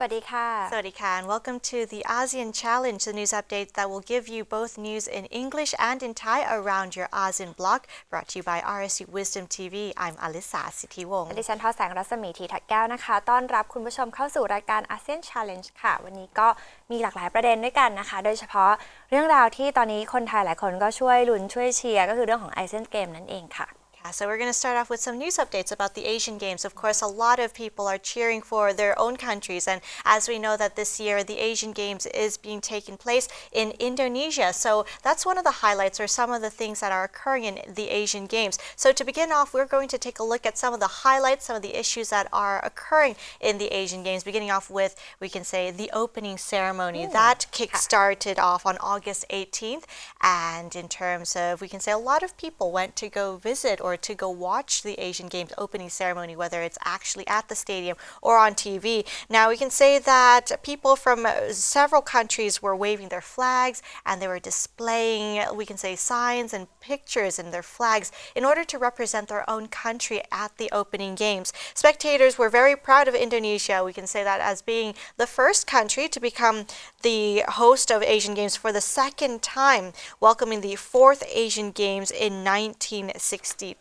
สวัสดีค่ะ Sawadika, and welcome to the ASEAN Challenge, the news update that will give you both news in English and in Thai around your ASEAN block, brought to you by RSU WisdomTV. I'm Alisa Sitiwong. ดิฉันทอแสงรัศมีธีทักแก้วนะคะต้อนรับคุณผู้ชมเข้าสู่รายการ ASEAN Challenge ค่ะวันนี้ก็มีหลากหลายประเด็นด้วยกันนะคะโดยเฉพาะเรื่องราวที่ตอนนี้คนไทยหลายคนก็ช่วยลุ้นช่วยเชียร์ก็คือเรื่องของ ASEAN Game นั่นเองค่ะSo we're going to start off with some news updates about the Asian Games. Of course, a lot of people are cheering for their own countries, and as we know that this year the Asian Games is being taken place in Indonesia. So that's one of the highlights or some of the things that are occurring in the Asian Games. So to begin off, we're going to take a look at some of the highlights, some of the issues that are occurring in the Asian Games, beginning off with, we can say, the opening ceremony. That kick-started off on August 18th, and in terms of, we can say, a lot of people went to go visit or to go watch the Asian Games opening ceremony, whether it's actually at the stadium or on TV. Now, we can say that people from several countries were waving their flags and they were displaying, we can say, signs and pictures in their flags in order to represent their own country at the opening games. Spectators were very proud of Indonesia. We can say that as being the first country to become the host of Asian Games for the second time, welcoming the fourth Asian Games in 1962.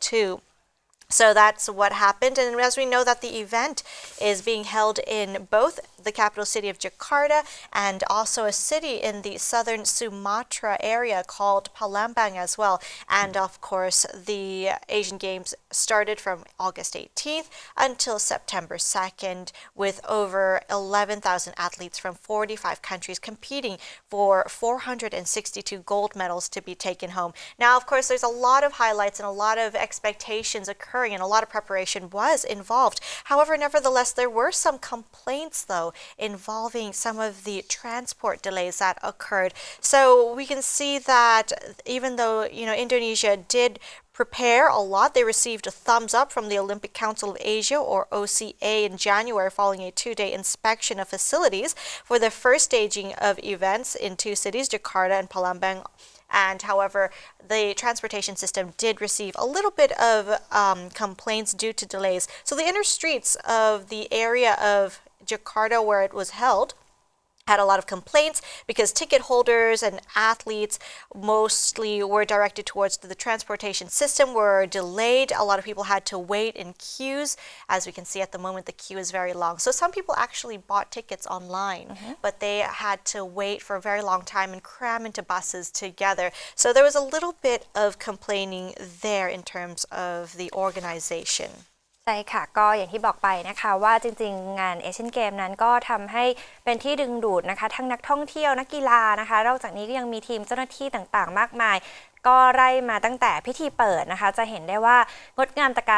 So that's what happened, and as we know that the event is being held in both the capital city of Jakarta and also a city in the southern Sumatra area called Palembang as well. And of course, the Asian Games started from August 18th until September 2nd with over 11,000 athletes from 45 countries competing for 462 gold medals to be taken home. Now, of course, there's a lot of highlights and a lot of expectations occurring and a lot of preparation was involved. However, nevertheless, there were some complaints though involving some of the transport delays that occurred. So we can see that even though, Indonesia did prepare a lot. They received a thumbs up from the Olympic Council of Asia, or OCA, in January following a two-day inspection of facilities for the first staging of events in two cities, Jakarta and Palembang. And however, the transportation system did receive a little bit of complaints due to delays. So the inner streets of the area of Jakarta where it was held had a lot of complaints because ticket holders and athletes mostly were directed towards the transportation system were delayed. A lot of people had to wait in queues. As we can see at the moment, the queue is very long. So some people actually bought tickets online, but they had to wait for a very long time and cram into buses together. So there was a little bit of complaining there in terms of the organization.ใช่ค่ะก็อย่างที่บอกไปนะคะว่าจริงๆงานเอเชียนเกมนั้นก็ทำให้เป็นที่ดึงดูดนะคะทั้งนักท่องเที่ยวนักกีฬานะคะนอกจากนี้ก็ยังมีทีมเจ้าหน้าที่ต่างๆมากมายก็ไล่มาตั้งแต่พิธีเปิดนะคะจะเห็นได้ว่างดงามตระกา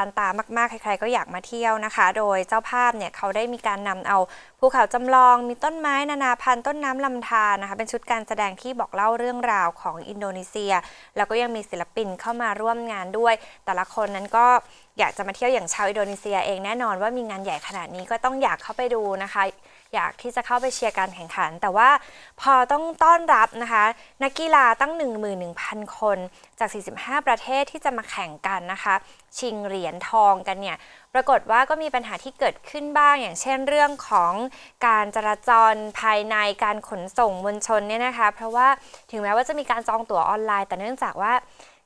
รตามากๆใครๆก็อยากมาเที่ยวนะคะโดยเจ้าภาพเนี่ยเขาได้มีการนำเอาภูเขาจำลองมีต้นไม้นานาพันธุ์ต้นน้ำลำธารนะคะเป็นชุดการแสดงที่บอกเล่าเรื่องราวของอินโดนีเซียแล้วก็ยังมีศิลปินเข้ามาร่วมงานด้วยแต่ละคนนั้นก็อยากจะมาเที่ยวอย่างชาวอินโดนีเซียเองแน่นอนว่ามีงานใหญ่ขนาดนี้ก็ต้องอยากเข้าไปดูนะคะอยากที่จะเข้าไปเชียร์การแข่งขันแต่ว่าพอต้องต้อนรับนะคะนักกีฬาตั้ง 11,000 คนจาก45ประเทศที่จะมาแข่งกันนะคะชิงเหรียญทองกันเนี่ยปรากฏว่าก็มีปัญหาที่เกิดขึ้นบ้างอย่างเช่นเรื่องของการจราจรภายในการขนส่งมวลชนเนี่ยนะคะเพราะว่าถึงแม้ว่าจะมีการจองตั๋วออนไลน์แต่เนื่องจากว่า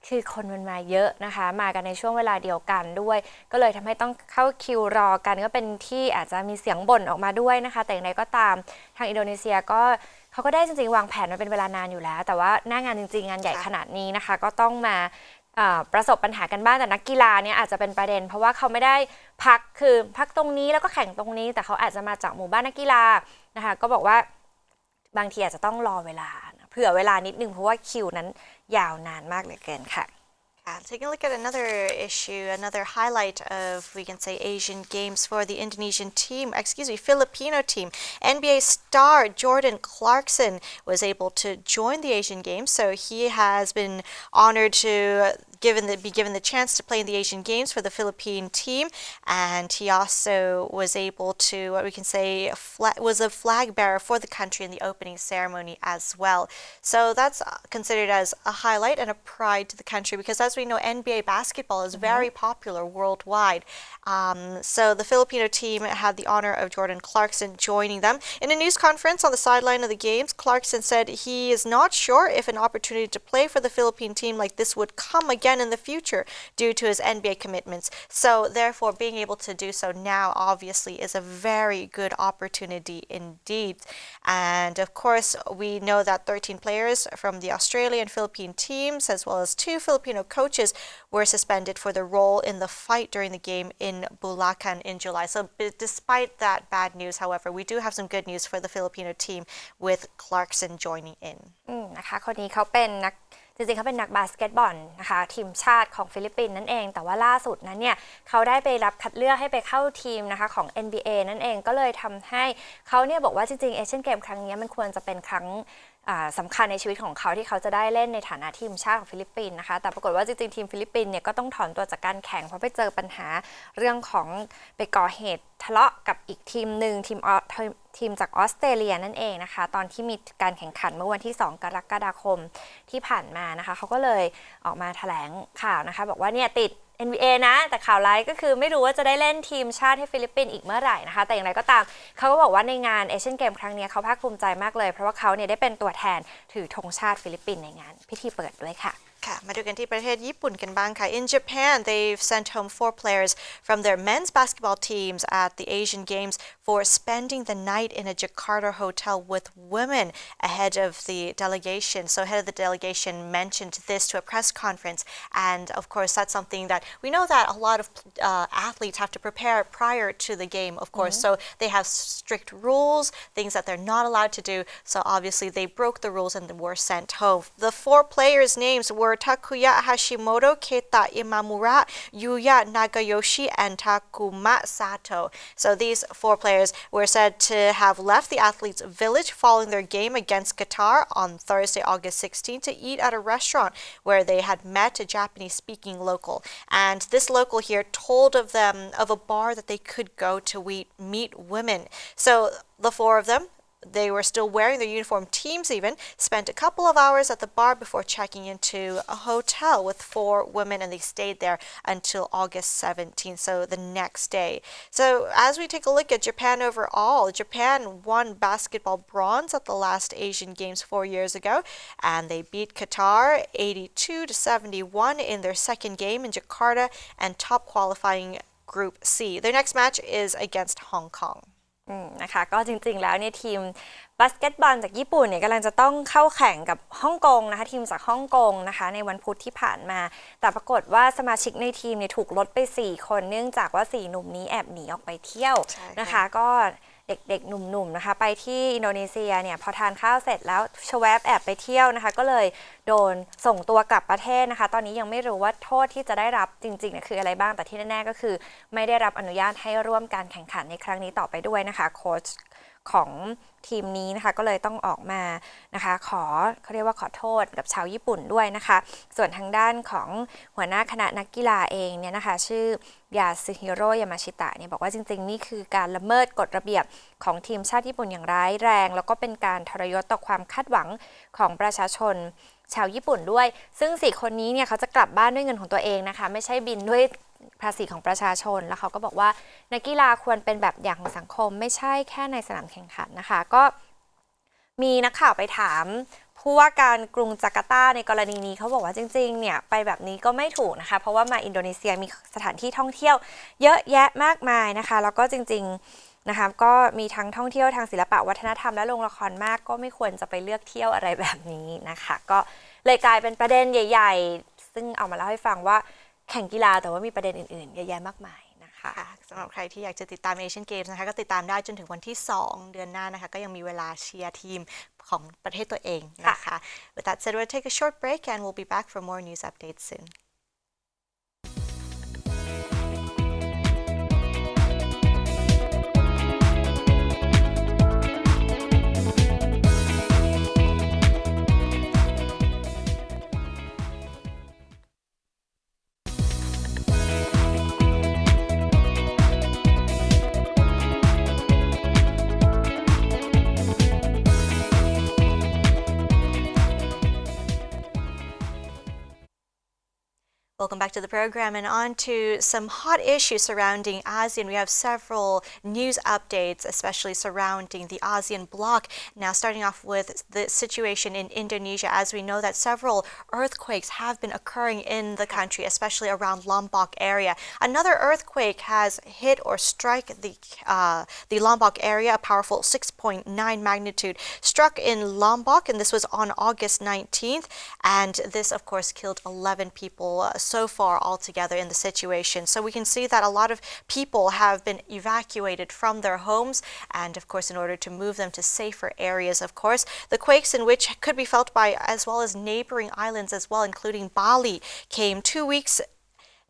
คือคนมันมาเยอะนะคะมากันในช่วงเวลาเดียวกันด้วยก็เลยทำให้ต้องเข้าคิวรอกันก็เป็นที่อาจจะมีเสียงบ่นออกมาด้วยนะคะแต่อย่างไรก็ตามทางอินโดนีเซียก็เขาก็ได้จริงๆวางแผนมาเป็นเวลานานอยู่แล้วแต่ว่าหน้างานจริงๆงานใหญ่ขนาดนี้นะคะก็ต้องมาประสบปัญหากันบ้างแต่นักกีฬาเนี่ยอาจจะเป็นประเด็นเพราะว่าเขาไม่ได้พักตรงนี้แล้วก็แข่งตรงนี้แต่เขาอาจจะมาจากหมู่บ้านนักกีฬานะคะก็บอกว่าบางทีอาจจะต้องรอเวลาเผื่อเวลานิดนึงเพราะว่าคิวนั้นยาวนานมากเหลือเกินค่ะTaking a look at another issue, another highlight of, we can say, Asian Games for the Indonesian team, Filipino team. NBA star Jordan Clarkson was able to join the Asian Games, so he has been honored to be given the chance to play in the Asian Games for the Philippine team, and he also was able to, what we can say, was a flag bearer for the country in the opening ceremony as well. So that's considered as a highlight and a pride to the country because, as we know, NBA basketball is very popular worldwide. So the Filipino team had the honor of Jordan Clarkson joining them. In a news conference on the sideline of the games, Clarkson said he is not sure if an opportunity to play for the Philippine team like this would come again in the future due to his NBA commitments. So therefore, being able to do so now obviously is a very good opportunity indeed. And of course, we know that 13 players from the Australian and Philippine teams, as well as 2 Filipino coaches, were suspended for their role in the fight during the game in Bulacan in July. So despite that bad news, however, we do have some good news for the Filipino team with Clarkson joining in. นะคะคนนี้เขาเป็นนักจริงๆเขาเป็นนักบาสเกตบอลนะคะทีมชาติของฟิลิปปินส์นั่นเองแต่ว่าล่าสุดนั้นเนี่ยเขาได้ไปรับคัดเลือกให้ไปเข้าทีมนะคะของ NBA นั่นเองก็เลยทำให้เขาเนี่ยบอกว่าจริงๆเอเชียนเกมครั้งนี้มันควรจะเป็นครั้งสำคัญในชีวิตของเขาที่เขาจะได้เล่นในฐานะทีมชาติของฟิลิปปินส์นะคะแต่ปรากฏว่าจริงๆทีมฟิลิปปินส์เนี่ยก็ต้องถอนตัวจากการแข่งเพราะไปเจอปัญหาเรื่องของไปก่อเหตุทะเลาะกับอีกทีมหนึ่งทีมจากออสเตรเลียนั่นเองนะคะตอนที่มีการแข่งขันเมื่อวันที่2 กรกฎาคมที่ผ่านมานะคะเขาก็เลยออกมาแถลงข่าวนะคะบอกว่าเนี่ยติด NBA นะแต่ข่าวร้ายก็คือไม่รู้ว่าจะได้เล่นทีมชาติให้ฟิลิปปินส์อีกเมื่อไหร่นะคะแต่อย่างไรก็ตามเขาก็บอกว่าในงานเอเชียนเกมครั้งนี้เขาภาคภูมิใจมากเลยเพราะว่าเขาเนี่ยได้เป็นตัวแทนถือธงชาติฟิลิปปินส์ในงานพิธีเปิดด้วยค่ะค่ะมาดูกันที่ประเทศญี่ปุ่นกันบ้างค่ะ In Japan, they've sent home 4 players from their men's basketball teams at the Asian Games for spending the night in a Jakarta hotel with women ahead of the delegation. So head of the delegation mentioned this to a press conference, and of course that's something that we know that a lot of athletes have to prepare prior to the game, of course. So they have strict rules, things that they're not allowed to do. So obviously they broke the rules and were sent home. The 4 players' names were Takuya Hashimoto, Keita Imamura, Yuya Nagayoshi, and Takuma Sato. So these 4 players were said to have left the athletes' village following their game against Qatar on Thursday, August 16, to eat at a restaurant where they had met a Japanese-speaking local. And this local here told of them of a bar that they could go to meet women. So the 4 of them, they were still wearing their uniform, teams even, spent a couple of hours at the bar before checking into a hotel with 4 women, and they stayed there until August 17th, so the next day. So as we take a look at Japan overall, Japan won basketball bronze at the last Asian Games 4 years ago, and they beat Qatar 82-71 in their second game in Jakarta and top qualifying Group C. Their next match is against Hong Kong. นะคะก็จริงๆแล้วเนี่ยทีมบาสเกตบอลจากญี่ปุ่นเนี่ยกำลังจะต้องเข้าแข่งกับฮ่องกงนะคะทีมจากฮ่องกงนะคะในวันพุธที่ผ่านมาแต่ปรากฏว่าสมาชิกในทีมเนี่ยถูกลดไป4 คนเนื่องจากว่า4 หนุ่มนี้แอบหนีออกไปเที่ยวนะคะก็เด็กๆหนุ่มๆนะคะไปที่อินโดนีเซียเนี่ยพอทานข้าวเสร็จแล้วชแวบแอบไปเที่ยวนะคะก็เลยโดนส่งตัวกลับประเทศนะคะตอนนี้ยังไม่รู้ว่าโทษที่จะได้รับจริงๆเนี่ยคืออะไรบ้างแต่ที่แน่ๆก็คือไม่ได้รับอนุญาตให้ร่วมการแข่งขันในครั้งนี้ต่อไปด้วยนะคะโค้ชของทีมนี้นะคะก็เลยต้องออกมานะคะเขาเรียกว่าขอโทษกับชาวญี่ปุ่นด้วยนะคะส่วนทางด้านของหัวหน้าคณะนักกีฬาเองเนี่ยนะคะชื่อยาสึฮิโร่ยามาชิตะเนี่ยบอกว่าจริงๆนี่คือการละเมิดกฎระเบียบของทีมชาติญี่ปุ่นอย่างร้ายแรงแล้วก็เป็นการทรยศต่อความคาดหวังของประชาชนชาวญี่ปุ่นด้วยซึ่ง4 คนนี้เนี่ยเขาจะกลับบ้านด้วยเงินของตัวเองนะคะไม่ใช่บินด้วยภาษีของประชาชนแล้วเขาก็บอกว่านักกีฬาควรเป็นแบบอย่างของสังคมไม่ใช่แค่ในสนามแข่งขันนะคะก็มีนักข่าวไปถามผู้ว่าการกรุงจาการ์ตาในกรณีนี้เขาบอกว่าจริงๆเนี่ยไปแบบนี้ก็ไม่ถูกนะคะเพราะว่ามาอินโดนีเซียมีสถานที่ท่องเที่ยวเยอะแยะมากมายนะคะแล้วก็จริงๆนะคะก็มีทั้งท่องเที่ยวทางศิลปะวัฒนธรรมและโรงละครมากก็ไม่ควรจะไปเลือกเที่ยวอะไรแบบนี้นะคะก็เลยกลายเป็นประเด็นใหญ่ๆซึ่งเอามาเล่าให้ฟังว่าแข่งกีฬาแต่ว่ามีประเด็นอื่นๆเยอะแยะมากมายนะคะสำหรับใครที่อยากจะติดตาม Asian Games นะคะก็ติดตามได้จนถึงวันที่2 เดือนหน้านะคะก็ยังมีเวลาเชียร์ทีมของประเทศตัวเองนะคะ With that said, we'll take a short break and we'll be back for more news updates soon. Welcome back to the program and on to some hot issues surrounding ASEAN. We have several news updates, especially surrounding the ASEAN bloc. Now, starting off with the situation in Indonesia, as we know that several earthquakes have been occurring in the country, especially around Lombok area. Another earthquake has hit or struck the Lombok area. A powerful 6.9 magnitude struck in Lombok, and this was on August 19th. And this, of course, killed 11 people. So far altogether in the situation. So we can see that a lot of people have been evacuated from their homes and of course in order to move them to safer areas. Of course, the quakes in which could be felt by as well as neighboring islands as well, including Bali, came 2 weeks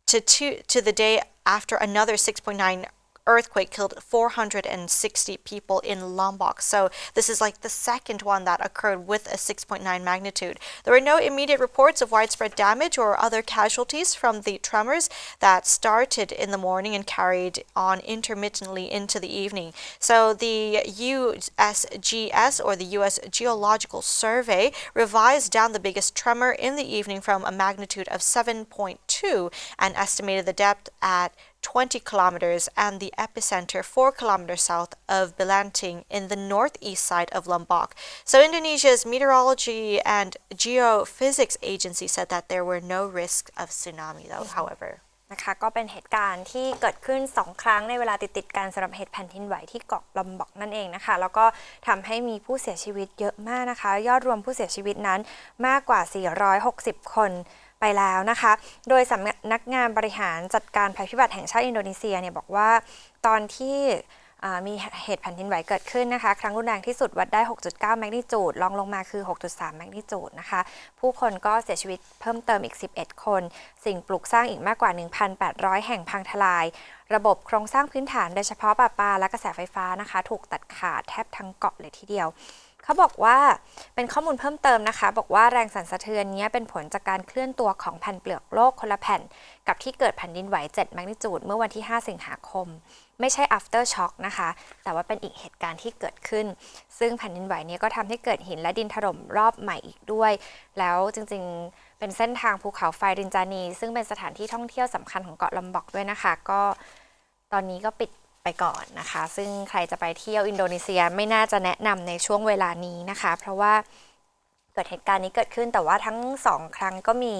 to the day after another 6.9 earthquake killed 460 people in Lombok. So this is like the second one that occurred with a 6.9 magnitude. There were no immediate reports of widespread damage or other casualties from the tremors that started in the morning and carried on intermittently into the evening. So the USGS, or the U.S. Geological Survey, revised down the biggest tremor in the evening from a magnitude of 7.2 and estimated the depth at 20 kilometers and the epicenter 4 kilometers south of Belanting in the northeast side of Lombok. So Indonesia's Meteorology and Geophysics Agency said that there were no risks of tsunami though, however. นะคะก็เป็นเหตุการณ์ที่เกิดขึ้น2ครั้งในเวลาติดๆกันสำหรับเหตุแผ่นดินไหวที่เกาะลอมบอกนั่นเองนะคะแล้วก็ทำให้มีผู้เสียชีวิตเยอะมากนะคะยอดรวมผู้เสียชีวิตนั้นมากกว่า460คนไปแล้วนะคะโดยสำนักงานบริหารจัดการภัยพิบัติแห่งชาติอินโดนีเซียเนี่ยบอกว่าตอนที่มีเหตุแผ่นดินไหวเกิดขึ้นนะคะครั้งรุนแรงที่สุดวัดได้ 6.9 แมกนิจูดรองลงมาคือ 6.3 แมกนิจูดนะคะผู้คนก็เสียชีวิตเพิ่มเติมอีก11คนสิ่งปลูกสร้างอีกมากกว่า 1,800 แห่งพังทลายระบบโครงสร้างพื้นฐานโดยเฉพาะประปาและกระแสไฟฟ้านะคะถูกตัดขาดแทบทั้งเกาะเลยทีเดียวเขาบอกว่าเป็นข้อมูลเพิ่มเติมนะคะบอกว่าแรงสั่นสะเทือนนี้เป็นผลจากการเคลื่อนตัวของแผ่นเปลือกโลกคนละแผ่นกับที่เกิดแผ่นดินไหว7แมกนิจูดเมื่อวันที่5สิงหาคมไม่ใช่ after shock นะคะแต่ว่าเป็นอีกเหตุการณ์ที่เกิดขึ้นซึ่งแผ่นดินไหวนี้ก็ทำให้เกิดหินและดินถล่มรอบใหม่อีกด้วยแล้วจริงๆเป็นเส้นทางภูเขาไฟรินจานีซึ่งเป็นสถานที่ท่องเที่ยวสำคัญของเกาะลอมบอกด้วยนะคะก็ตอนนี้ก็ปิดไปก่อนนะคะซึ่งใครจะไปเที่ยวอินโดนีเซียไม่น่าจะแนะนำในช่วงเวลานี้นะคะเพราะว่าเกิดเหตุการณ์นี้เกิดขึ้นแต่ว่าทั้ง2ครั้งก็มี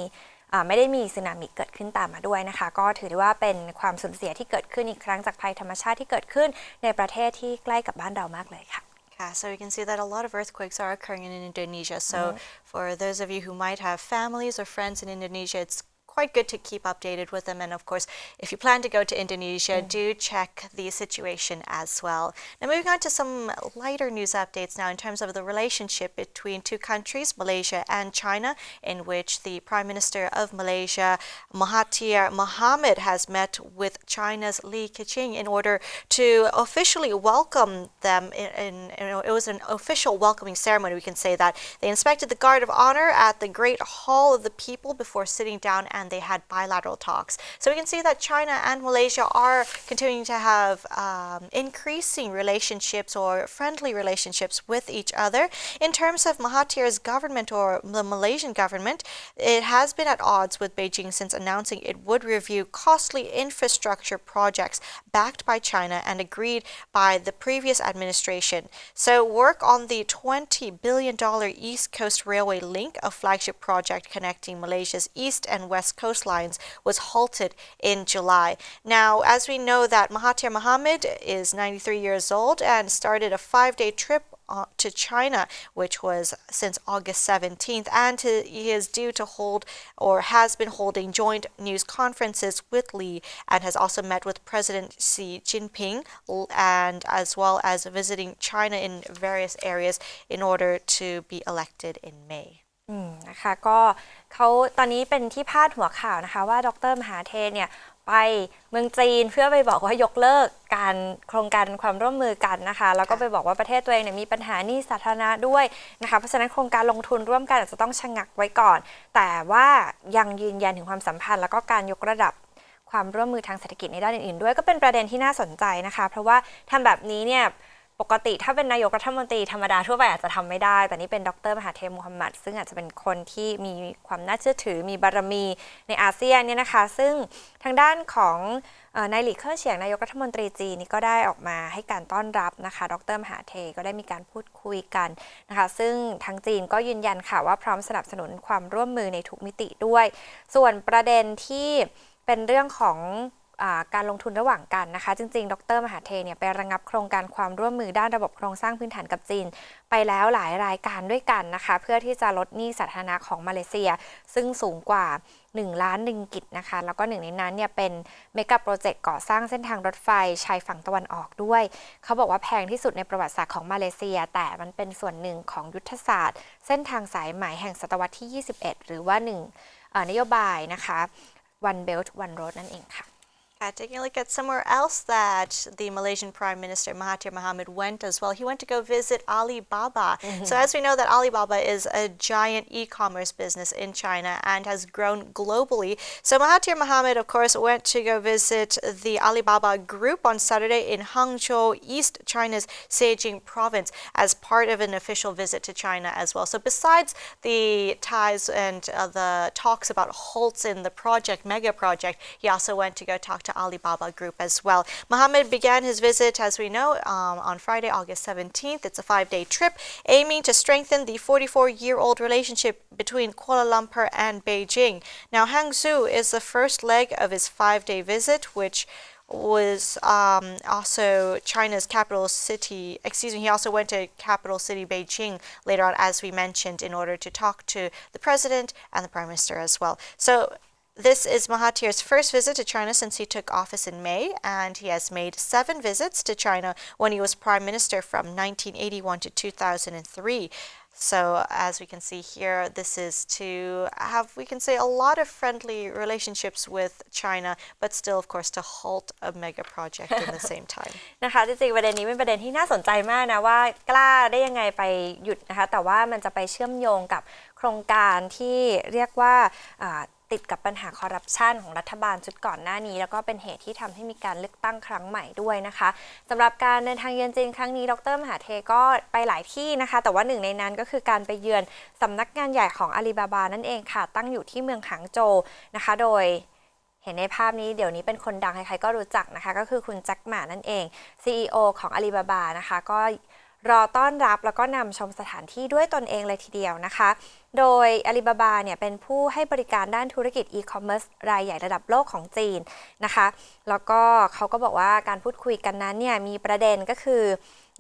ไม่ได้มีสึนามิเกิดขึ้นตามมาด้วยนะคะก็ถือได้ว่าเป็นความสูญเสียที่เกิดขึ้นอีกครั้งจากภัยธรรมชาติที่เกิดขึ้นในประเทศที่ใกล้กับบ้านเรามากเลยค่ะ So you can see that a lot of earthquakes are occurring in Indonesia. So for those of you who might have families or friends in Indonesia, it's quite good to keep updated with them. And of course, if you plan to go to Indonesia, do check the situation as well. Now moving on to some lighter news updates now in terms of the relationship between two countries, Malaysia and China, in which the Prime Minister of Malaysia, Mahathir Mohamad, has met with China's Li Keqiang in order to officially welcome them. It was an official welcoming ceremony, we can say that. They inspected the Guard of Honor at the Great Hall of the People before sitting down and they had bilateral talks. So we can see that China and Malaysia are continuing to have increasing relationships or friendly relationships with each other. In terms of Mahathir's government or the Malaysian government, it has been at odds with Beijing since announcing it would review costly infrastructure projects backed by China and agreed by the previous administration. So work on the $20 billion East Coast Railway link, a flagship project connecting Malaysia's east and west coastlines, was halted in July. Now, as we know that Mahathir Mohamad is 93 years old and started a 5-day trip to China, which was since August 17th, and he is due to hold or has been holding joint news conferences with Li and has also met with President Xi Jinping and as well as visiting China in various areas in order to be elected in May. นะคะก็เขาตอนนี้เป็นที่พาดหัวข่าวนะคะว่าดร.มหาเทรเนี่ยไปเมืองจีนเพื่อไปบอกว่ายกเลิกการโครงการความร่วมมือกันนะคะแล้วก็ไปบอกว่าประเทศตัวเองเนี่ยมีปัญหาหนี้สาธารณะด้วยนะคะเพราะฉะนั้นโครงการลงทุนร่วมกันอาจจะต้องชะงักไว้ก่อนแต่ว่ายังยืนยันถึงความสัมพันธ์แล้วก็การยกระดับความร่วมมือทางเศรษฐกิจในด้านอื่นๆด้วยก็เป็นประเด็นที่น่าสนใจนะคะเพราะว่าทำแบบนี้เนี่ย ปกติถ้าเป็นนายกรัฐมนตรีธรรมดาทั่วไปอาจจะทำไม่ได้แต่นี่เป็นดร.มหาเทพมูฮัมหมัดซึ่งอาจจะเป็นคนที่มีความน่าเชื่อถือมีบารมีในอาเซียนเนี่ยนะคะซึ่งทางด้านของนายหลี่เค่อเฉียงนายกรัฐมนตรีจีนนี่ก็ได้ออกมาให้การต้อนรับนะคะดร.มหาเทก็ได้มีการพูดคุยกันนะคะซึ่งทางจีนก็ยืนยันค่ะว่าพร้อมสนับสนุนความร่วมมือในทุกมิติด้วยส่วนประเด็นที่เป็นเรื่องของการลงทุนระหว่างกันนะคะจริงๆดร.มหาเทเนี่ยไประงับโครงการความร่วมมือด้านระบบโครงสร้างพื้นฐานกับจีนไปแล้วหลายรายการด้วยกันนะคะเพื่อที่จะลดหนี้สาธารณะของมาเลเซียซึ่งสูงกว่า1 ล้านริงกิตนะคะแล้วก็หนึ่งในนั้นเนี่ยเป็นเมกะโปรเจกต์ก่อสร้างเส้นทางรถไฟชายฝั่งตะวันออกด้วยเขาบอกว่าแพงที่สุดในประวัติศาสตร์ของมาเลเซียแต่มันเป็นส่วนหนึ่งของยุทธศาสตร์เส้นทางสายไหมแห่งศตวรรษที่ 21หรือว่านโยบายนะคะ One Belt One Road นั่นเองค่ะTaking a look at somewhere else that the Malaysian Prime Minister Mahathir Mohamad went as well. He went to go visit Alibaba. So as we know that Alibaba is a giant e-commerce business in China and has grown globally. So Mahathir Mohamad, of course, went to go visit the Alibaba group on Saturday in Hangzhou, East China's Zhejiang province as part of an official visit to China as well. So besides the ties and the talks about halts in the project, mega project, he also went to go talk to Alibaba Group as well. Mohammed began his visit, as we know, on Friday, August 17th. It's a 5-day trip aiming to strengthen the 44-year-old relationship between Kuala Lumpur and Beijing. Now, Hangzhou is the first leg of his 5-day visit, which was also China's capital city. He also went to capital city Beijing later on, as we mentioned, in order to talk to the president and the prime minister as well. So this is Mahathir's first visit to China since he took office in May, and he has made 7 visits to China when he was prime minister from 1981 to 2003. So as we can see here, this is to have, we can say, a lot of friendly relationships with China, but still, of course, to halt a mega project in the same time. นะคะจริงๆประเด็นนี้เป็นประเด็นที่น่าสนใจมากนะว่ากล้าได้ยังไงไปหยุดนะคะแต่ว่ามันจะไปเชื่อมโยงกับโครงการที่เรียกว่าติดกับปัญหาคอร์รัปชันของรัฐบาลชุดก่อนหน้านี้แล้วก็เป็นเหตุที่ทำให้มีการเลือกตั้งครั้งใหม่ด้วยนะคะสำหรับการเดินทางเยือนจีนครั้งนี้ดร.มหาเทก็ไปหลายที่นะคะแต่ว่าหนึ่งในนั้นก็คือการไปเยือนสำนักงานใหญ่ของอาลีบาบานั่นเองค่ะตั้งอยู่ที่เมืองหางโจวนะคะโดยเห็นในภาพนี้เดี๋ยวนี้เป็นคนดังใครๆก็รู้จักนะคะก็คือคุณแจ็คหม่านั่นเอง CEO ของอาลีบาบานะคะก็รอต้อนรับแล้วก็นำชมสถานที่ด้วยตนเองเลยทีเดียวนะคะโดย Alibaba เนี่ยเป็นผู้ให้บริการด้านธุรกิจอีคอมเมิร์ซรายใหญ่ระดับโลกของจีนนะคะแล้วก็เขาก็บอกว่าการพูดคุยกันนั้นเนี่ยมีประเด็นก็คือ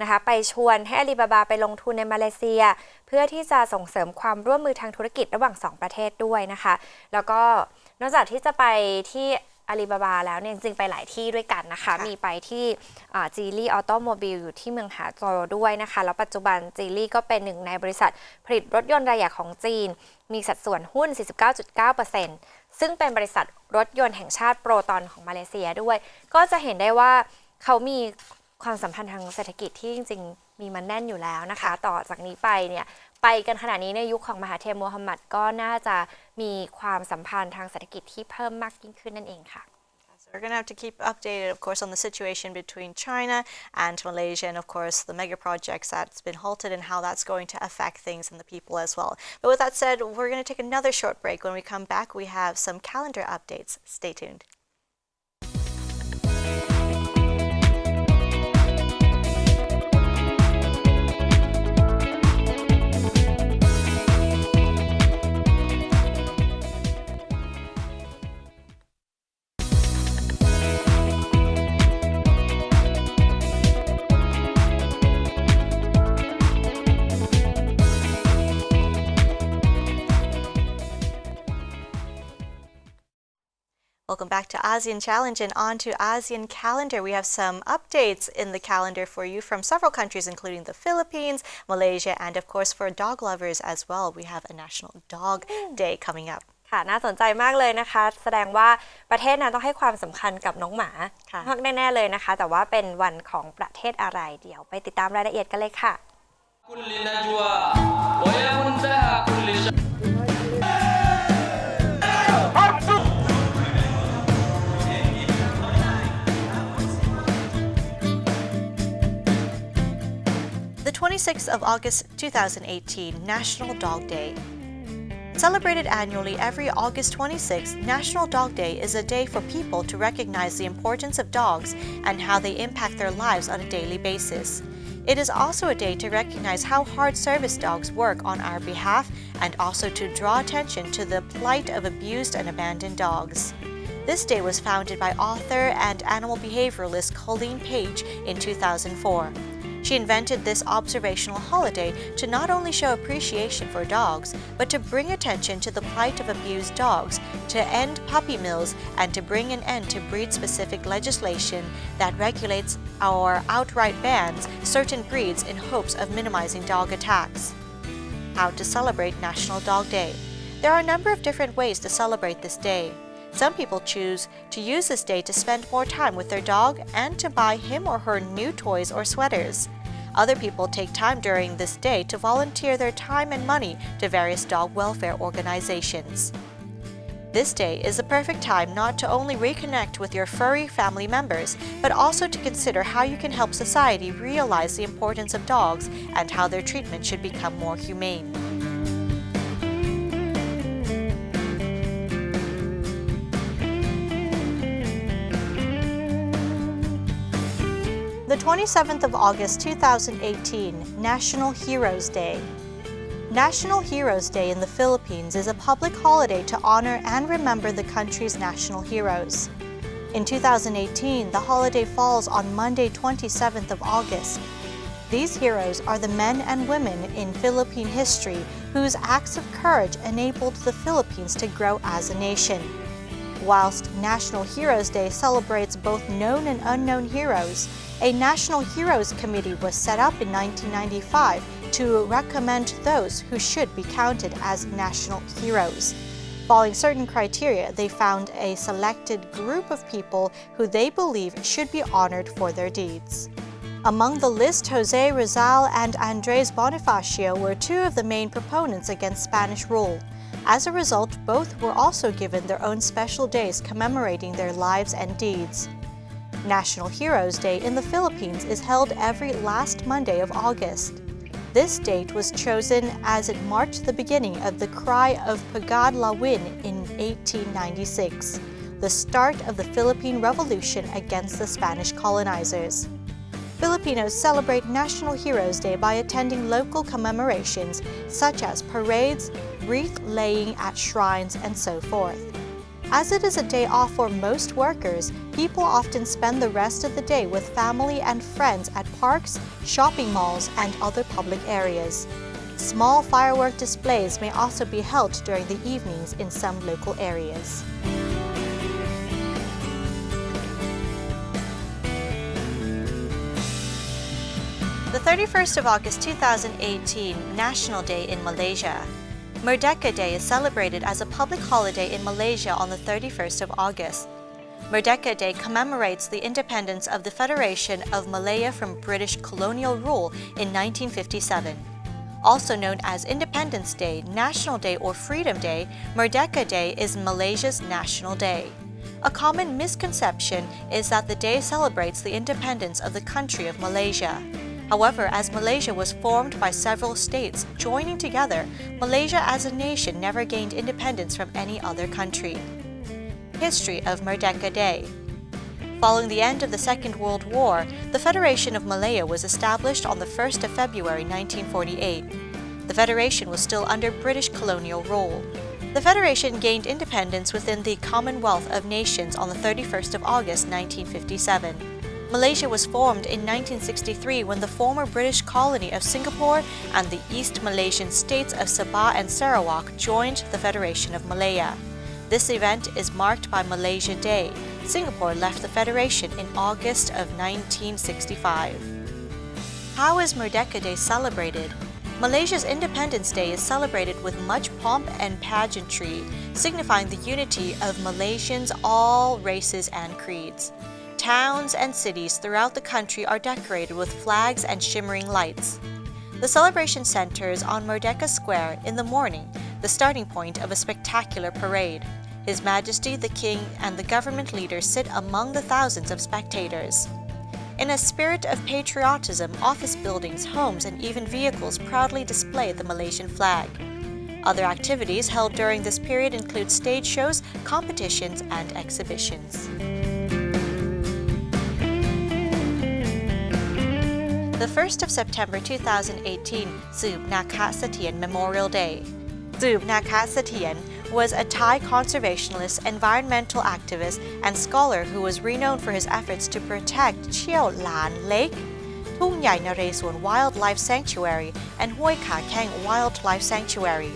นะคะไปชวนให้ Alibaba ไปลงทุนในมาเลเซียเพื่อที่จะส่งเสริมความร่วมมือทางธุรกิจระหว่าง2ประเทศด้วยนะคะแล้วก็นอกจากที่จะไปที่อาลีบาบาแล้วเนี่ยจริงๆไปหลายที่ด้วยกันนะคะมีไปที่จีลี่ออโตโมบิลอยู่ที่เมืองหาโจวด้วยนะคะแล้วปัจจุบันจีลี่ก็เป็นหนึ่งในบริษัทผลิตรถยนต์รายใหญ่ของจีนมีสัดส่วนหุ้น 49.9% ซึ่งเป็นบริษัทรถยนต์แห่งชาติโปรตอนของมาเลเซียด้วยก็จะเห็นได้ว่าเขามีความสัมพันธ์ทางเศรษฐกิจที่จริงๆมีมันแน่นอยู่แล้วนะคะต่อจากนี้ไปเนี่ยไปกันขนาดนี้ในยุคของมหาเทพมูฮัมหมัดก็น่าจะมีความสัมพันธ์ทางเศรษฐกิจที่เพิ่มมากยิ่งขึ้นนั่นเองค่ะ We're going to have to keep updated, of course, on the situation between China and Malaysia, and of course, the mega projects that's been halted and how that's going to affect things and the people as well. But with that said, we're going to take another short break. When we come back, we have some calendar updates. Stay tuned. Welcome back to ASEAN Challenge, and on to ASEAN Calendar. We have some updates in the calendar for you from several countries, including the Philippines, Malaysia, and of course for dog lovers as well. We have a National Dog Day coming up. ค่ะน่าสนใจมากเลยนะคะแสดงว่าประเทศนั้นต้องให้ความสำคัญกับน้องหมาแน่ๆเลยนะคะแต่ว่าเป็นวันของประเทศอะไรเดี๋ยวไปติดตามรายละเอียดกันเลยค่ะ 26th of August 2018, National Dog Day. Celebrated annually every August 26th, National Dog Day is a day for people to recognize the importance of dogs and how they impact their lives on a daily basis. It is also a day to recognize how hard service dogs work on our behalf and also to draw attention to the plight of abused and abandoned dogs. This day was founded by author and animal behavioralist Colleen Page in 2004. She invented this observational holiday to not only show appreciation for dogs, but to bring attention to the plight of abused dogs, to end puppy mills, and to bring an end to breed-specific legislation that regulates or outright bans certain breeds in hopes of minimizing dog attacks. How to celebrate National Dog Day? There are a number of different ways to celebrate this day. Some people choose to use this day to spend more time with their dog and to buy him or her new toys or sweaters. Other people take time during this day to volunteer their time and money to various dog welfare organizations. This day is the perfect time not to only reconnect with your furry family members, but also to consider how you can help society realize the importance of dogs and how their treatment should become more humane. The 27th of August 2018, National Heroes Day. National Heroes Day in the Philippines is a public holiday to honor and remember the country's national heroes. In 2018, the holiday falls on Monday, 27th of August. These heroes are the men and women in Philippine history whose acts of courage enabled the Philippines to grow as a nation. Whilst National Heroes Day celebrates both known and unknown heroes, a National Heroes Committee was set up in 1995 to recommend those who should be counted as national heroes. Following certain criteria, they found a selected group of people who they believe should be honored for their deeds. Among the list, Jose Rizal and Andres Bonifacio were two of the main proponents against Spanish rule. As a result, both were also given their own special days commemorating their lives and deeds. National Heroes Day in the Philippines is held every last Monday of August. This date was chosen as it marked the beginning of the Cry of Pagad Lawin in 1896, the start of the Philippine Revolution against the Spanish colonizers. Filipinos celebrate National Heroes Day by attending local commemorations such as parades, wreath laying at shrines, and so forth. As it is a day off for most workers, people often spend the rest of the day with family and friends at parks, shopping malls, and other public areas. Small firework displays may also be held during the evenings in some local areas. The 31st of August 2018, National Day in Malaysia. Merdeka Day is celebrated as a public holiday in Malaysia on the 31st of August. Merdeka Day commemorates the independence of the Federation of Malaya from British colonial rule in 1957. Also known as Independence Day, National Day, or Freedom Day, Merdeka Day is Malaysia's national day. A common misconception is that the day celebrates the independence of the country of Malaysia. However, as Malaysia was formed by several states joining together, Malaysia as a nation never gained independence from any other country. History of Merdeka Day. Following the end of the Second World War, the Federation of Malaya was established on the 1st of February 1948. The Federation was still under British colonial rule. The Federation gained independence within the Commonwealth of Nations on the 31st of August 1957. Malaysia was formed in 1963 when the former British colony of Singapore and the East Malaysian states of Sabah and Sarawak joined the Federation of Malaya. This event is marked by Malaysia Day. Singapore left the Federation in August of 1965. How is Merdeka Day celebrated? Malaysia's Independence Day is celebrated with much pomp and pageantry, signifying the unity of Malaysians, all races and creeds. Towns and cities throughout the country are decorated with flags and shimmering lights. The celebration centers on Merdeka Square in the morning, the starting point of a spectacular parade. His Majesty the King and the government leaders sit among the thousands of spectators. In a spirit of patriotism, office buildings, homes, and even vehicles proudly display the Malaysian flag. Other activities held during this period include stage shows, competitions, and exhibitions. The 1st of September 2018, Seub Naka Satien Memorial Day. Seub Naka Satien was a Thai conservationist, environmental activist, and scholar who was renowned for his efforts to protect Cheo Lan Lake, Tung Yai Naresuan Wildlife Sanctuary, and Hoi Ka Keng Wildlife Sanctuary.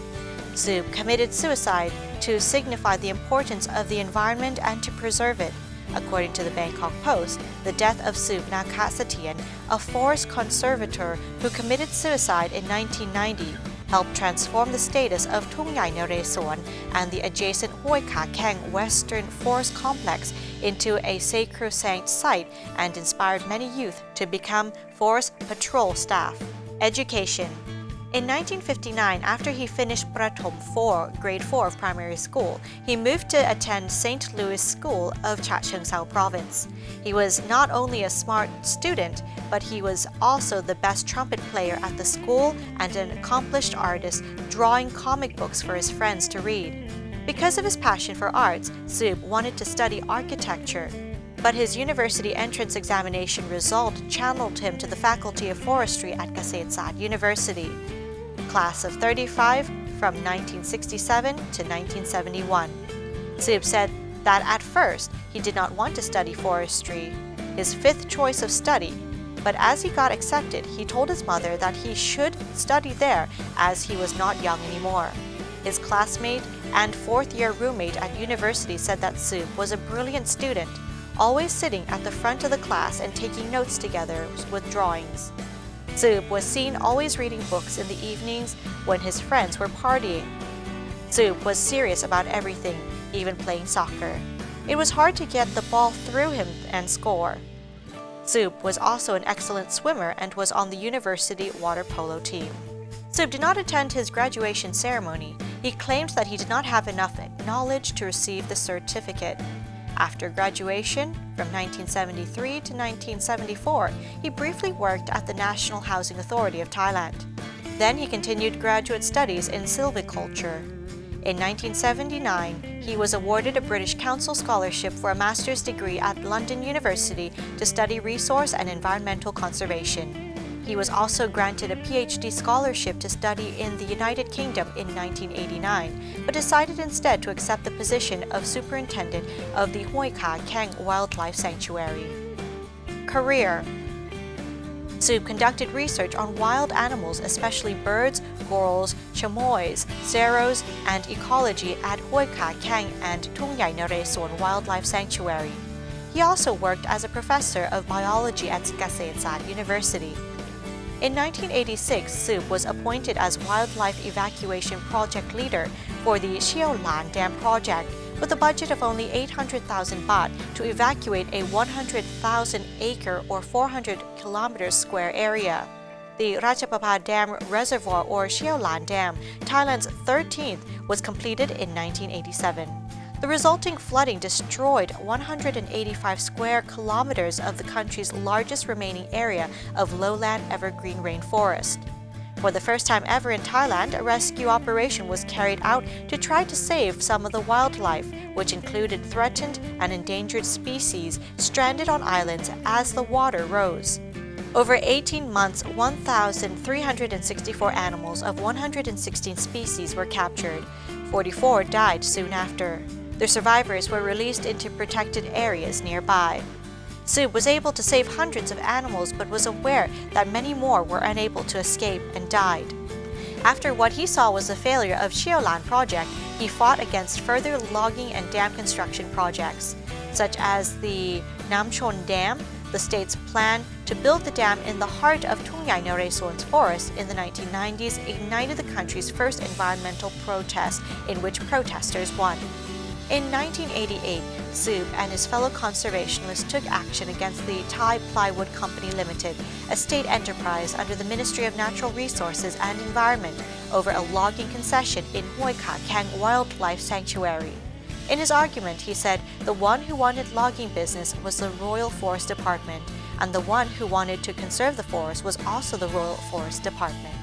Seub committed suicide to signify the importance of the environment and to preserve it. According to the Bangkok Post, the death of Seub Naka Satien, a forest conservator who committed suicide in 1990, helped transform the status of Tung Yai Naresuan and the adjacent Hoi Ka Keng Western Forest Complex into a sacrosanct site and inspired many youth to become forest patrol staff. Education. In 1959, after he finished Prathom 4, grade 4 of primary school, he moved to attend St. Louis School of Cha Cheong Sao Province. He was not only a smart student, but he was also the best trumpet player at the school and an accomplished artist, drawing comic books for his friends to read. Because of his passion for arts, Seub wanted to study architecture, but his university entrance examination result channeled him to the Faculty of Forestry at Kasetsart University. Class of 35 from 1967 to 1971. Seub said that at first he did not want to study forestry, his fifth choice of study, but as he got accepted, he told his mother that he should study there as he was not young anymore. His classmate and fourth-year roommate at university said that Seub was a brilliant student, always sitting at the front of the class and taking notes together with drawings. Seub was seen always reading books in the evenings when his friends were partying. Seub was serious about everything, even playing soccer. It was hard to get the ball through him and score. Seub was also an excellent swimmer and was on the university water polo team. Seub did not attend his graduation ceremony. He claimed that he did not have enough knowledge to receive the certificate. After graduation, from 1973 to 1974, he briefly worked at the National Housing Authority of Thailand. Then he continued graduate studies in silviculture. In 1979, he was awarded a British Council scholarship for a master's degree at London University to study resource and environmental conservation. He was also granted a PhD scholarship to study in the United Kingdom in 1989, but decided instead to accept the position of superintendent of the Hoi Ka Keng Wildlife Sanctuary. Career. Seub conducted research on wild animals, especially birds, gorals, chamois, seros, and ecology at Hoi Ka Keng and Tung Yai Naresuan Wildlife Sanctuary. He also worked as a professor of biology at Kasetsart University. In 1986, Seub was appointed as Wildlife Evacuation Project Leader for the Cheo Lan Dam project, with a budget of only 800,000 baht to evacuate a 100,000-acre or 400 km square area. The Ratchapapa Dam Reservoir or Cheo Lan Dam, Thailand's 13th, was completed in 1987. The resulting flooding destroyed 185 square kilometers of the country's largest remaining area of lowland evergreen rainforest. For the first time ever in Thailand, a rescue operation was carried out to try to save some of the wildlife, which included threatened and endangered species stranded on islands as the water rose. Over 18 months, 1,364 animals of 116 species were captured. 44 died soon after. The survivors were released into protected areas nearby. Seub was able to save hundreds of animals but was aware that many more were unable to escape and died. After what he saw was the failure of Cheo Lan project, he fought against further logging and dam construction projects, such as the Nam Chon Dam. The state's plan to build the dam in the heart of Tung Yai Naresuan's forest in the 1990s ignited the country's first environmental protest, in which protesters won. In 1988, Seub and his fellow conservationists took action against the Thai Plywood Company Limited, a state enterprise under the Ministry of Natural Resources and Environment, over a logging concession in Hoi Ka Keng Wildlife Sanctuary. In his argument, he said the one who wanted logging business was the Royal Forest Department, and the one who wanted to conserve the forest was also the Royal Forest Department.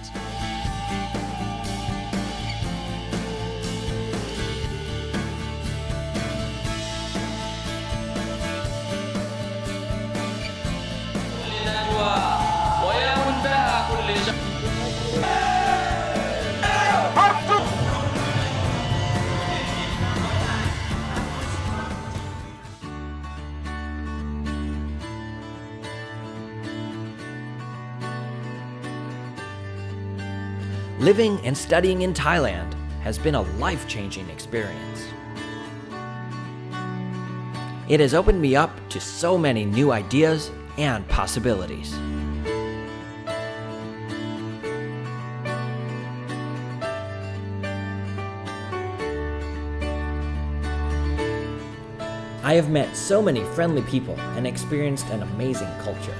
Living and studying in Thailand has been a life-changing experience. It has opened me up to so many new ideas and possibilities. I have met so many friendly people and experienced an amazing culture.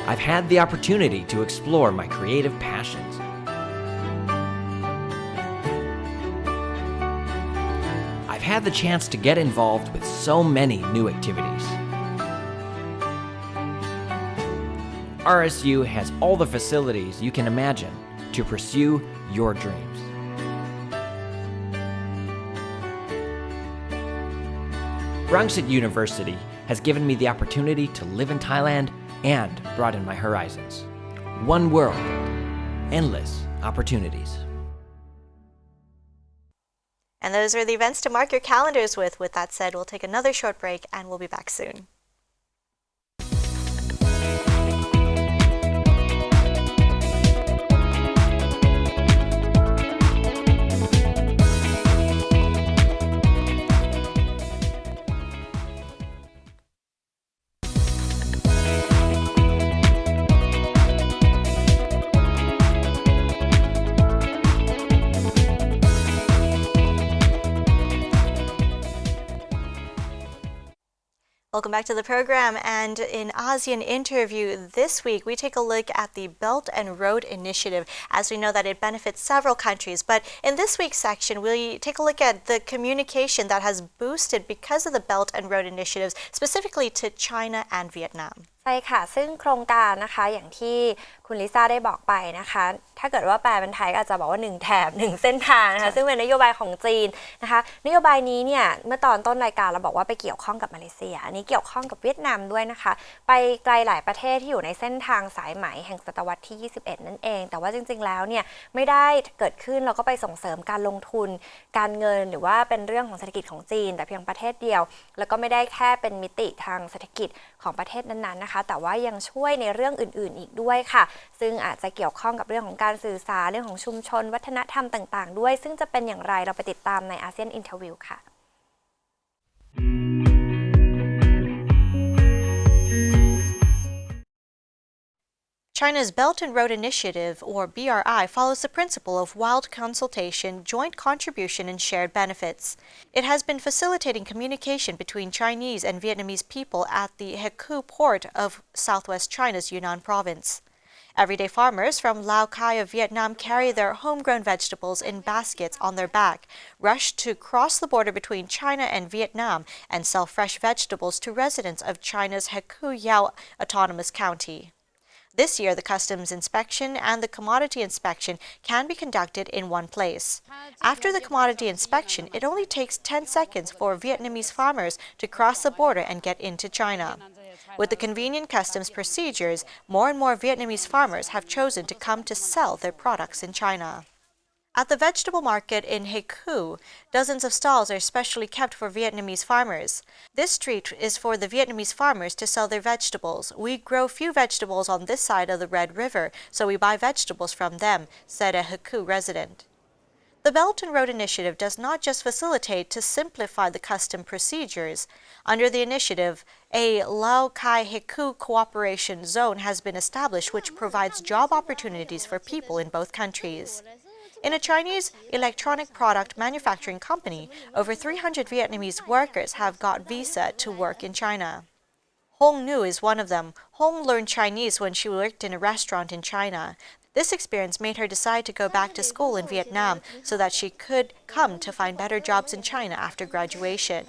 I've had the opportunity to explore my creative passions. I've had the chance to get involved with so many new activities. RSU has all the facilities you can imagine to pursue your dreams. Rangsit University has given me the opportunity to live in Thailand and broaden my horizons. One world, endless opportunities. And those are the events to mark your calendars with. With that said, we'll take another short break and we'll be back soon. Welcome back to the program, and in ASEAN interview this week we take a look at the Belt and Road Initiative, as we know that it benefits several countries. But in this week's section we take a look at the communication that has boosted because of the Belt and Road Initiatives, specifically to China and Vietnam. ใช่ค่ะซึ่งโครงการนะคะอย่างที่คุณลิซ่าได้บอกไปนะคะถ้าเกิดว่าแปลเป็นไทยก็อาจจะบอกว่า1แถบ1เส้นทางนะคะซึ่งเป็นนโยบายของจีนนะคะนโยบายนี้เนี่ยเมื่อตอนต้นรายการเราบอกว่าไปเกี่ยวข้องกับมาเลเซียอันนี้เกี่ยวข้องกับเวียดนามด้วยนะคะไปไกลหลายประเทศที่อยู่ในเส้นทางสายไหมแห่งศตวรรษที่21นั่นเองแต่ว่าจริงๆแล้วเนี่ยไม่ได้เกิดขึ้นเราก็ไปส่งเสริมการลงทุนการเงินหรือว่าเป็นเรื่องของเศรษฐกิจของจีนแต่เพียงประเทศเดียวแล้วก็ไม่ได้แค่เป็นมิติทางเศรษฐกิจของประเทศนั้นๆนะคะแต่ว่ายังช่วยในเรื่องอื่นๆอีกด้วยค่ะซึ่งอาจจะเกี่ยวข้องกับเรื่องของการสื่อสารเรื่องของชุมชนวัฒนธรรมต่างๆด้วยซึ่งจะเป็นอย่างไรเราไปติดตามในอาเซียนอินเทอร์วิวค่ะ China's Belt and Road Initiative, or BRI, follows the principle of wild consultation, joint contribution, and shared benefits. It has been facilitating communication between Chinese and Vietnamese people at the Hekou port of southwest China's Yunnan province. Everyday farmers from Lao Cai of Vietnam carry their homegrown vegetables in baskets on their back, rush to cross the border between China and Vietnam, and sell fresh vegetables to residents of China's Hekou Yao Autonomous County. This year, the customs inspection and the commodity inspection can be conducted in one place. After the commodity inspection, it only takes 10 seconds for Vietnamese farmers to cross the border and get into China. With the convenient customs procedures, more and more Vietnamese farmers have chosen to come to sell their products in China. At the vegetable market in Hekou, dozens of stalls are specially kept for Vietnamese farmers. This street is for the Vietnamese farmers to sell their vegetables. We grow few vegetables on this side of the Red River, so we buy vegetables from them, said a Hekou resident. The Belt and Road Initiative does not just facilitate to simplify the custom procedures. Under the initiative, a Lao Cai Hekou cooperation zone has been established which provides job opportunities for people in both countries. In a Chinese electronic product manufacturing company, over 300 Vietnamese workers have got visa to work in China. Hong Nu is one of them. Hong learned Chinese when she worked in a restaurant in China. This experience made her decide to go back to school in Vietnam so that she could come to find better jobs in China after graduation.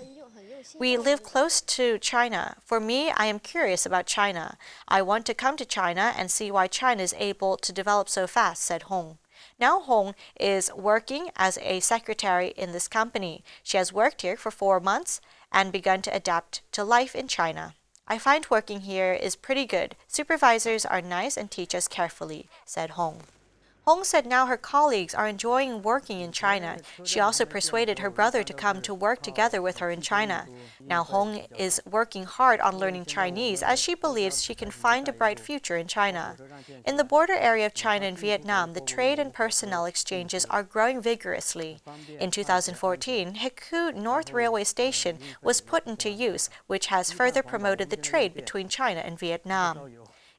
We live close to China. For me, I am curious about China. I want to come to China and see why China is able to develop so fast, said Hong. Now Hong is working as a secretary in this company. She has worked here for 4 months and begun to adapt to life in China. I find working here is pretty good. Supervisors are nice and teach us carefully, said Hong. Hong said now her colleagues are enjoying working in China. She also persuaded her brother to come to work together with her in China. Now Hong is working hard on learning Chinese as she believes she can find a bright future in China. In the border area of China and Vietnam, the trade and personnel exchanges are growing vigorously. In 2014, Hekou North Railway Station was put into use, which has further promoted the trade between China and Vietnam.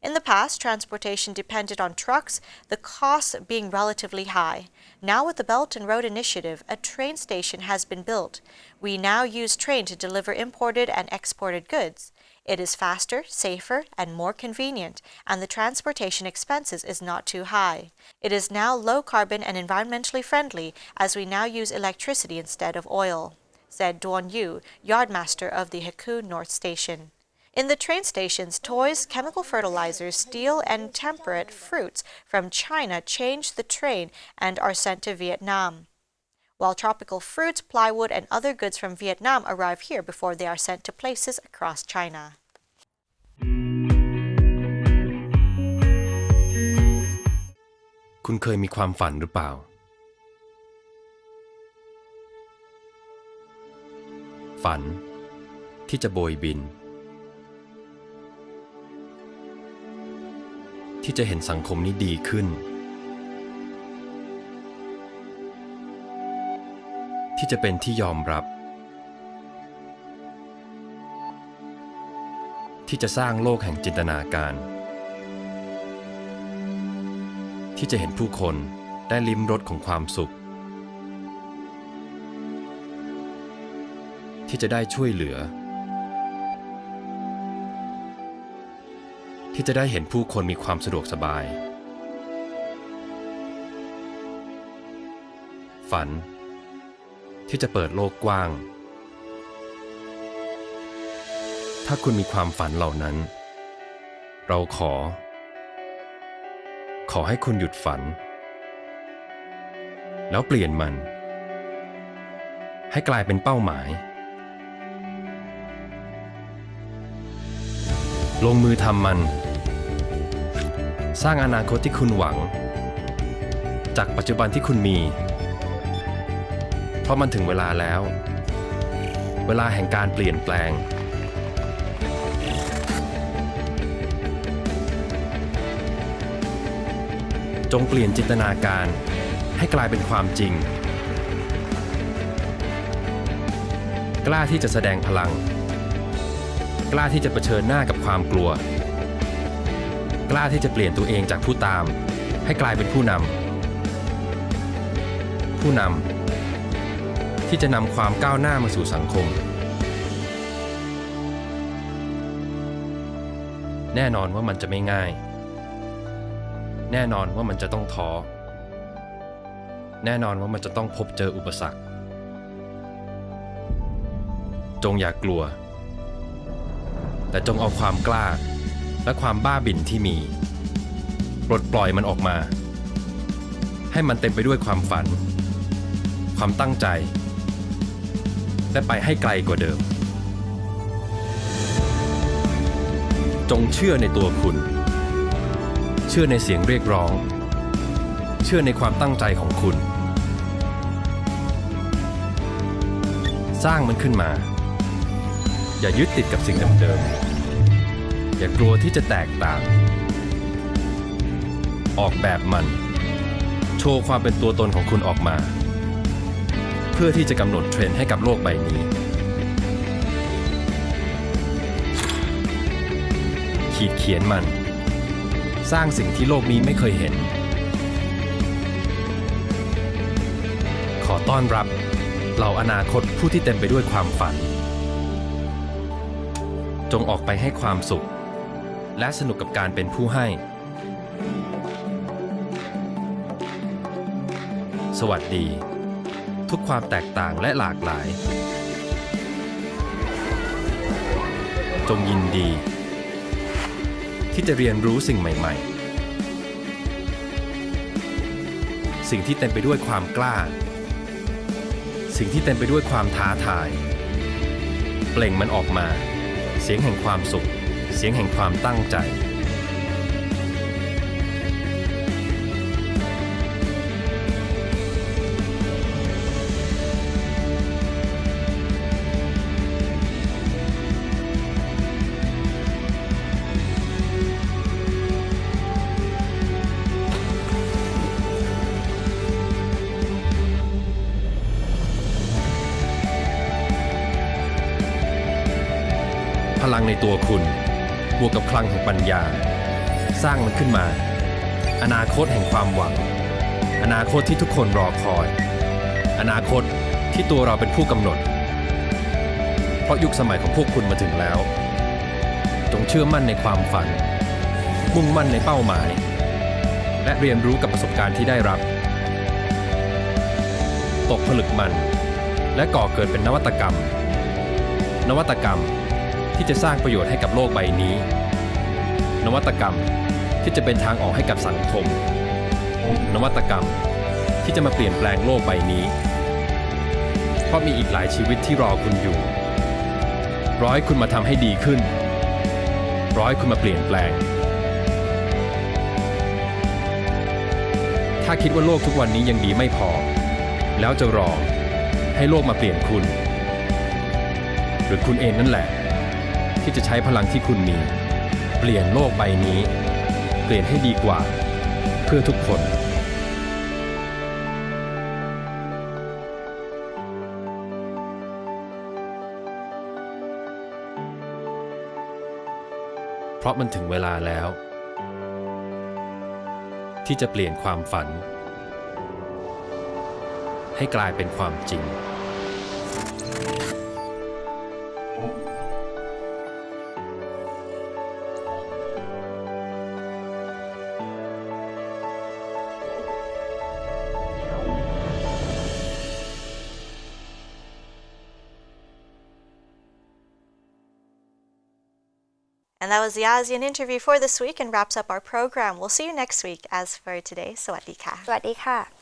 In the past, transportation depended on trucks, the costs being relatively high. Now with the Belt and Road Initiative, a train station has been built. We now use train to deliver imported and exported goods. It is faster, safer, and more convenient, and the transportation expenses is not too high. It is now low carbon and environmentally friendly as we now use electricity instead of oil, said Duan Yu, yardmaster of the Hekou North Station. In the train stations, toys, chemical fertilizers, steel, and temperate fruits from China change the train and are sent to Vietnam, while tropical fruits, plywood, and other goods from Vietnam arrive here before they are sent to places across China. คุณเคยมีความฝันหรือเปล่า ฝันที่จะโบยบินที่จะเห็นสังคมนี้ดีขึ้นที่จะเป็นที่ยอมรับที่จะสร้างโลกแห่งจินตนาการที่จะเห็นผู้คนได้ลิ้มรสของความสุขที่จะได้ช่วยเหลือที่จะได้เห็นผู้คนมีความสะดวกสบายฝันที่จะเปิดโลกกว้างถ้าคุณมีความฝันเหล่านั้นเราขอให้คุณหยุดฝันแล้วเปลี่ยนมันให้กลายเป็นเป้าหมายลงมือทำมันสร้างอนาคตที่คุณหวังจากปัจจุบันที่คุณมีเพราะมันถึงเวลาแล้วเวลาแห่งการเปลี่ยนแปลงจงเปลี่ยนจินตนาการให้กลายเป็นความจริงกล้าที่จะแสดงพลังกล้าที่จะเผชิญหน้ากับความกลัวกล้าที่จะเปลี่ยนตัวเองจากผู้ตามให้กลายเป็นผู้นำที่จะนำความก้าวหน้ามาสู่สังคมแน่นอนว่ามันจะไม่ง่ายแน่นอนว่ามันจะต้องท้อแน่นอนว่ามันจะต้องพบเจออุปสรรคจงอย่ากลัวแต่จงเอาความกล้าและความบ้าบิ่นที่มีปลดปล่อยมันออกมาให้มันเต็มไปด้วยความฝันความตั้งใจและไปให้ไกลกว่าเดิมจงเชื่อในตัวคุณเชื่อในเสียงเรียกร้องเชื่อในความตั้งใจของคุณสร้างมันขึ้นมาอย่ายึดติดกับสิ่งเดิมๆอย่ากลัวที่จะแตกต่างออกแบบมันโชว์ความเป็นตัวตนของคุณออกมาเพื่อที่จะกำหนดเทรนด์ให้กับโลกใบนี้ขีดเขียนมันสร้างสิ่งที่โลกนี้ไม่เคยเห็นขอต้อนรับเหล่าอนาคตผู้ที่เต็มไปด้วยความฝันจงออกไปให้ความสุขและสนุกกับการเป็นผู้ให้สวัสดีทุกความแตกต่างและหลากหลาย จงยินดี ที่จะเรียนรู้สิ่งใหม่ๆ สิ่งที่เต็มไปด้วยความกล้า สิ่งที่เต็มไปด้วยความท้าทายเปล่งมันออกมาเสียงแห่งความสุขเสียงแห่งความตั้งใจพลังในตัวคุณบวกกับพลังแห่งปัญญาสร้างมันขึ้นมาอนาคตแห่งความหวังอนาคตที่ทุกคนรอคอยอนาคตที่ตัวเราเป็นผู้กำหนดเพราะยุคสมัยของพวกคุณมาถึงแล้วจงเชื่อมั่นในความฝันมุ่งมั่นในเป้าหมายและเรียนรู้กับประสบการณ์ที่ได้รับตกผลึกมันและก่อเกิดเป็นนวัตกรรมที่จะสร้างประโยชน์ให้กับโลกใบนี้นวัตกรรมที่จะเป็นทางออกให้กับสังคมนวัตกรรมที่จะมาเปลี่ยนแปลงโลกใบนี้เพราะมีอีกหลายชีวิตที่รอคุณอยู่รอให้คุณมาทำให้ดีขึ้นรอให้คุณมาเปลี่ยนแปลงถ้าคิดว่าโลกทุกวันนี้ยังดีไม่พอแล้วจะรอให้โลกมาเปลี่ยนคุณหรือคุณเองนั่นแหละที่จะใช้พลังที่คุณมีเปลี่ยนโลกใบนี้เปลี่ยนให้ดีกว่าเพื่อทุกคนเพราะมันถึงเวลาแล้วที่จะเปลี่ยนความฝันให้กลายเป็นความจริงAnd that was the ASEAN interview for this week and wraps up our program. We'll see you next week. As for today, สวัสดีค่ะ สวัสดีค่ะ